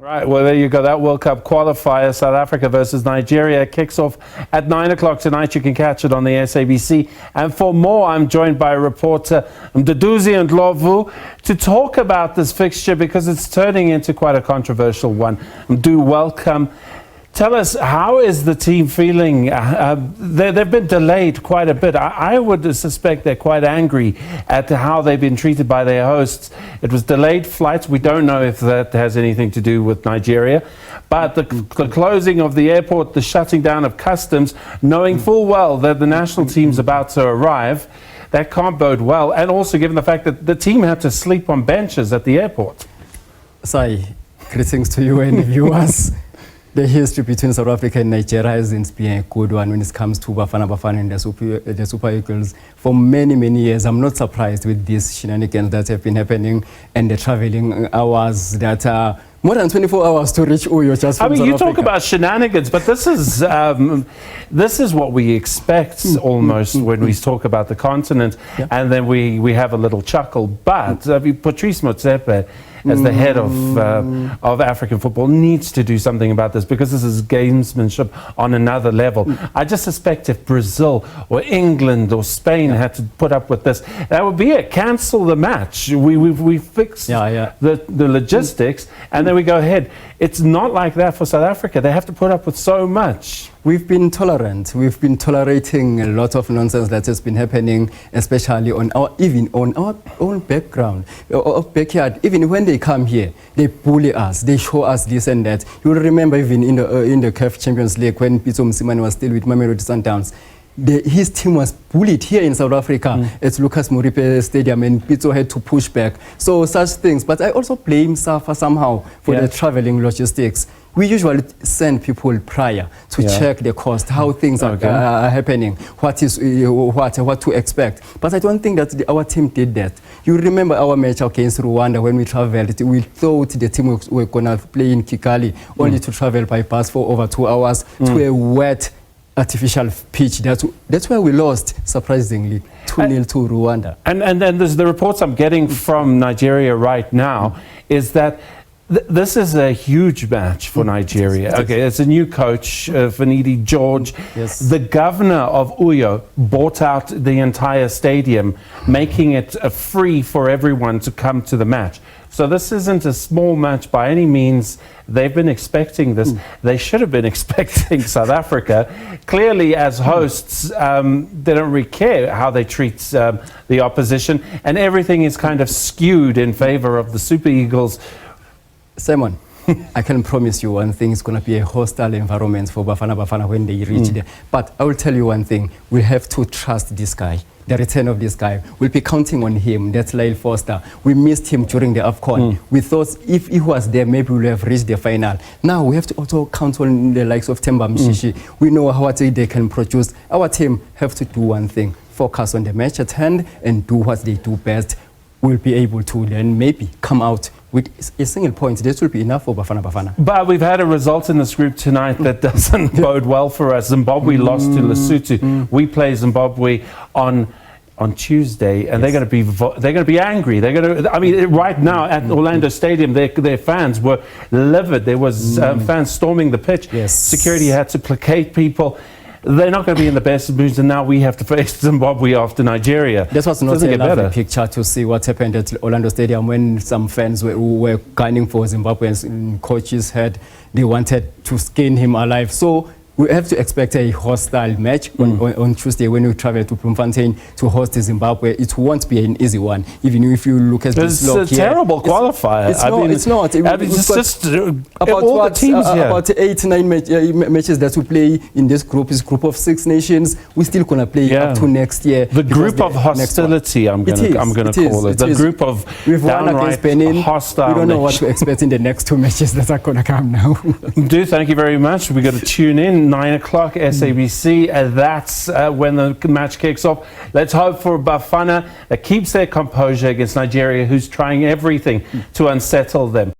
Right, well, there you go. That World Cup qualifier, South Africa versus Nigeria, kicks off at 9 o'clock tonight. You can catch it on the SABC. And for more, I'm joined by reporter Mduduzi and Ndlovu to talk about this fixture because it's turning into quite a controversial one. Mdu, welcome. Tell us, how is the team feeling? They've been delayed quite a bit. I would suspect they're quite angry at how they've been treated by their hosts. It was delayed flights. We don't know if that has anything to do with Nigeria. But the closing of the airport, the shutting down of customs, knowing full well that the national team's about to arrive, that can't bode well. And also given the fact that the team had to sleep on benches at the airport. Sai, greetings to you and viewers. The history between South Africa and Nigeria hasn't been a good one when it comes to Bafana Bafana and the Super Eagles. For many, many years, I'm not surprised with these shenanigans that have been happening and the traveling hours that are more than 24 hours to reach Uyo just from South you Africa. talk about shenanigans, but this is what we expect almost when we talk about the continent, and then we have a little chuckle. But Patrice Motsepe, as the head of African football, needs to do something about this because this is gamesmanship on another level. I just suspect if Brazil or England or Spain had to put up with this, that would be it. Cancel the match. We fix the logistics, and then we go ahead. It's not like that for South Africa. They have to put up with so much. We've been tolerant. We've been tolerating a lot of nonsense that has been happening, especially on our own background, or backyard. Even when they come here, they bully us. They show us this and that. You will remember even in the CAF Champions League when Pitso Mosimane was still with Mamelodi Sundowns. His team was bullied here in South Africa at Lucas Moripe Stadium, and Pitso had to push back. So such things. But I also blame SAFA somehow for the traveling logistics. We usually send people prior to check the cost, how things are happening, what to expect. But I don't think that our team did that. You remember our match against Rwanda when we traveled. We thought the team were going to play in Kigali, only to travel by bus for over 2 hours to a wet artificial pitch. That's where we lost, surprisingly, 2-0 to Rwanda. And then there's the reports I'm getting from Nigeria right now is that this is a huge match for Nigeria. Okay, it's a new coach, Finidi George. Yes. The governor of Uyo bought out the entire stadium, making it free for everyone to come to the match. So this isn't a small match by any means. They've been expecting this. They should have been expecting South Africa. Clearly, as hosts, they don't really care how they treat the opposition, and everything is kind of skewed in favor of the Super Eagles. Simon, I can promise you one thing, it's going to be a hostile environment for Bafana Bafana when they reach there. But I will tell you one thing, we have to trust this guy. The return of this guy, we'll be counting on him. That's Lyle Foster. We missed him during the AFCON. We thought if he was there, maybe we'll have reached the final. Now we have to also count on the likes of Temba Mshishi. We know what they can produce. Our team have to do one thing, focus on the match at hand and do what they do best. We'll be able to then maybe come out with a single point. This will be enough for Bafana Bafana. But we've had a result in this group tonight that doesn't bode well for us. Zimbabwe lost to Lesotho. We play Zimbabwe on Tuesday, and they're going to be angry. They're going to. I mean, right now at Orlando Stadium, their fans were livid. There was fans storming the pitch. Security had to placate people. They're not going to be in the best moods, and now we have to face Zimbabwe after Nigeria. This was not a lovely picture to see what happened at Orlando Stadium when some fans were gunning for Zimbabweans. Coaches they wanted to skin him alive. So we have to expect a hostile match on Tuesday when we travel to Bloemfontein to host Zimbabwe. It won't be an easy one, even if you look at this log here. It's a terrible qualifier. It's not. It's just about all the teams here. About 8-9 matches that we play in this group. Is group of 6 nations. We're still gonna play up to next year. The group of hostility. I'm gonna call it. The group of downright hostile. We don't know what to expect in the next 2 matches that are gonna come now. Thank you very much. We got to tune in. 9 o'clock SABC, that's when the match kicks off. Let's hope for Bafana that keeps their composure against Nigeria, who's trying everything to unsettle them.